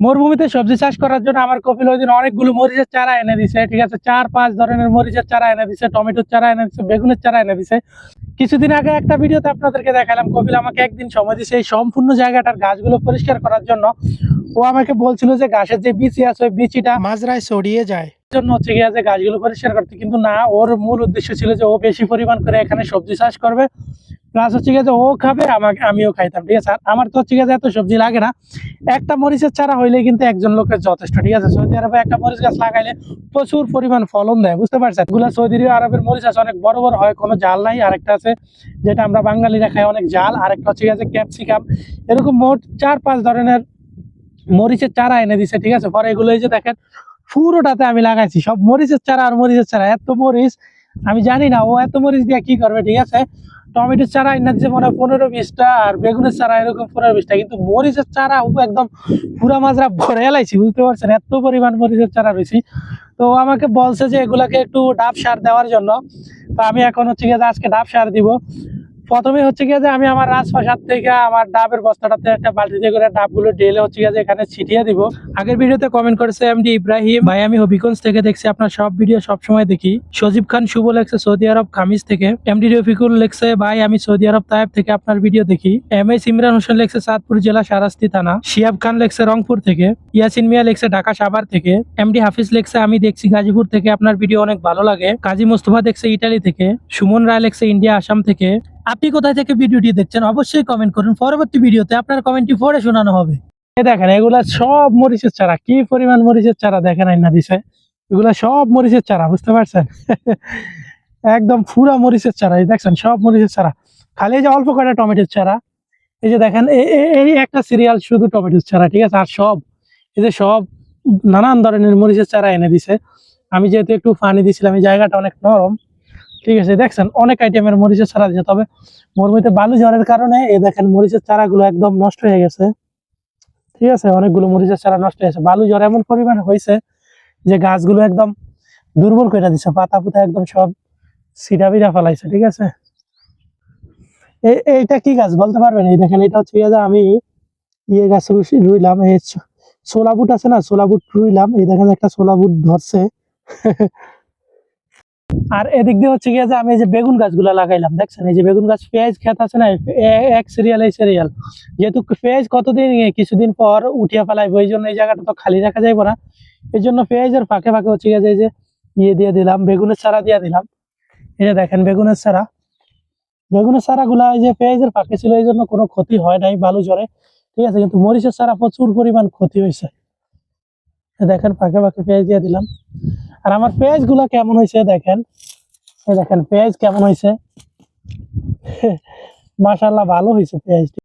মরুভূমিতে সবজি চাষ করার জন্য আমার কপিল ওই দিন অনেকগুলো মরিচের চারা এনে দিছে। ঠিক আছে, 4-5 ধরনের মরিচের চারা এনে দিছে, টমেটোর চারা এনে দিছে, বেগুনের চারা এনে দিছে। কিছুদিন আগে একটা ভিডিওতে আপনাদেরকে দেখালাম, কপিল আমাকে একদিন সময় দিয়েছে এই সম্পূর্ণ জায়গাটার গাছগুলো পরিষ্কার করার জন্য। ও আমাকে বলছিল যে ঘাসের যে বিচি আছে ওই বিচিটা মাজরায় ছড়িয়ে যায়, জন্য হচ্ছে গিয়ে যে গাছগুলো পরিষ্কার করতে। কিন্তু না, ওর মূল উদ্দেশ্য ছিল যে ও বেশি পরিমাণ করে এখানে সবজি চাষ করবে, প্লাস হচ্ছে গিয়ে যে ও খাবে, আমাকে আমিও খাইতাম। ঠিক আছে, আমার তো হচ্ছে গিয়ে এত সবজি লাগে না, একটা মরিচের চারা হইলে কিন্তু একজন লোকের যথেষ্ট। ঠিক আছে, সৌদি আরবে একটা মরিচ গাছ লাগাইলে প্রচুর পরিমাণ ফলন দেয়, বুঝতে পারছেন। এগুলা সৌদি আরবের মরিচ আছে অনেক বড় বড় হয়, কোনো জাল নাই। আরেকটা আছে যেটা আমরা বাঙালিরা খাই অনেক জাল, আরেকটা হচ্ছে গিয়ে যে ক্যাপসিকাম। এরকম মোট 4-5 ধরনের মরিচের চারা এনে দিছে। ঠিক আছে, পরে এগুলো এই যে দেখেন পুরোটাতে আমি লাগাইছি সব মরিচের চারা আর মরিচের চারা। এত মরিচ আমি জানি না ও এত মরিচ দিয়ে কি করবে। ঠিক আছে, টমেটোর চারা এনে দিচ্ছে মনে হয় 15-20টা, আর বেগুনের চারা এরকম 15-20টা, কিন্তু মরিচের চারা ও একদম পুরা মাজরা ভরে এলাইছি, বুঝতে পারছেন, এত পরিমাণ মরিচের চারা রয়েছি। তো আমাকে বলছে যে এগুলাকে একটু ডাব সার দেওয়ার জন্য। তো আমি এখন হচ্ছে গিয়ে আজকে ডাব সার দিব। প্রথমে হচ্ছে গিয়ে যে আমি আমার রাজপ্রাসাদ থেকে আমার ডাবের বস্তাটাতে একটা বালতিতে করে ডাবগুলো ঢেলে হচ্ছে গিয়ে যে এখানে ছিটিয়ে দিব। আগের ভিডিওতে কমেন্ট করেছে এমডি ইব্রাহিম ভাই, আমি হবিগঞ্জ থেকে দেখছি, আপনার সব ভিডিও সব সময় দেখি। সজীব খান শুভ লেখছে সৌদি আরব খামিজ থেকে। এমডি রফিকুল লেখছে ভাই আমি সৌদি আরব তায়েব থেকে আপনার ভিডিও দেখি। এম এস ইমরান হোসেন লেখছে চাঁদপুর জেলা সারাস্তি থানা। শিয়াব খান লেখছে রংপুর থেকে। ইয়াসিন মিয়া লেখছে ঢাকা সাভার থেকে। এমডি হাফিজ লেখছে আমি দেখছি গাজীপুর থেকে, আপনার ভিডিও অনেক ভালো লাগে। কাজী মুস্তফা দেখছে ইটালি থেকে। সুমন রায় লেখছে ইন্ডিয়া আসাম থেকে। আপনি কোথায় থেকে ভিডিওটি দেখছেন অবশ্যই কমেন্ট করুন, পরবর্তী ভিডিওতে আপনার কমেন্টটি পড়ে শোনানো হবে। দেখেন এগুলা সব মরিচের চারা, কি পরিমাণ মরিচের চারা দেখেন না দিছে। এগুলা সব মরিচের চারা, বুঝতে পারছেন। একদম পুরা মরিচের চারা, এই দেখছেন সব মরিচের চারা। খালি এই যে অল্প কয়টা টমেটোর চারা, এই যে দেখেন এই একটা সিরিয়াল শুধু টমেটোর চারা। ঠিক আছে, আর সব এই যে সব নানান ধরনের মরিচের চারা এনে দিছে। আমি যেহেতু একটু পানি দিছিলাম, এই জায়গাটা অনেক নরম। ঠিক আছে, দেখছেন অনেক আইটেমের মরিচের চারা দিচ্ছে। তবে মরুভূমিতে বালু ঝড়ের কারণে এই দেখেন মরিচের চারাগুলো একদম নষ্ট হয়ে গেছে। ঠিক আছে, অনেকগুলো মরিচের চারা নষ্ট হয়ে গেছে, বালু ঝড় এমন পরিমাণ হয়েছে যে গাছগুলো একদম দুর্বল করে দিচ্ছে, পাতা পুতা একদম সব সিডা বিড়া ফেলাইছে। ঠিক আছে, এইটা কি গাছ বলতে পারবেন? এই দেখেন এটা হচ্ছে আমি ইয়ে গাছ রুইলাম, এই ছোলা বুট আছে না, ছোলা বুট রুইলাম। এই দেখেন একটা ছোলা বুট ধরছে। আর এদিক দিয়ে হচ্ছে গিয়ে যে আমি এই যে বেগুন গাছগুলা লাগাইলাম, দেখছেন এই যে বেগুন গাছ, পেঁয়াজ খেত আছে না, এক সিরিয়াল এই সিরিয়াল। যেহেতু পেঁয়াজ কতদিন কিছুদিন পর উঠিয়ে ফেলাইবো, এই জন্য এই জায়গাটা তো খালি রাখা যাইবো না। এই জন্য পেঁয়াজের ফাঁকে ফাঁকে হচ্ছে গিয়ে যে ইয়ে দিয়ে দিলাম, বেগুনের চারা দিয়ে দিলাম। এই যে দেখেন বেগুনের চারা, বেগুনের চারা গুলা এই যে পেঁয়াজের ফাঁকে ছিল, এই জন্য কোনো ক্ষতি হয় নাই বালু ঝড়ে। ঠিক আছে, কিন্তু মরিচের চারা প্রচুর পরিমাণ ক্ষতি হয়েছে। দেখেন ফাঁকে ফাঁকে পেঁয়াজ দিয়ে দিলাম। আর আমার পেঁয়াজ গুলা কেমন হয়েছে দেখেন, এই দেখেন পেঁয়াজ কেমন হয়েছে। মাশাআল্লাহ ভালো হয়েছে পেঁয়াজটি।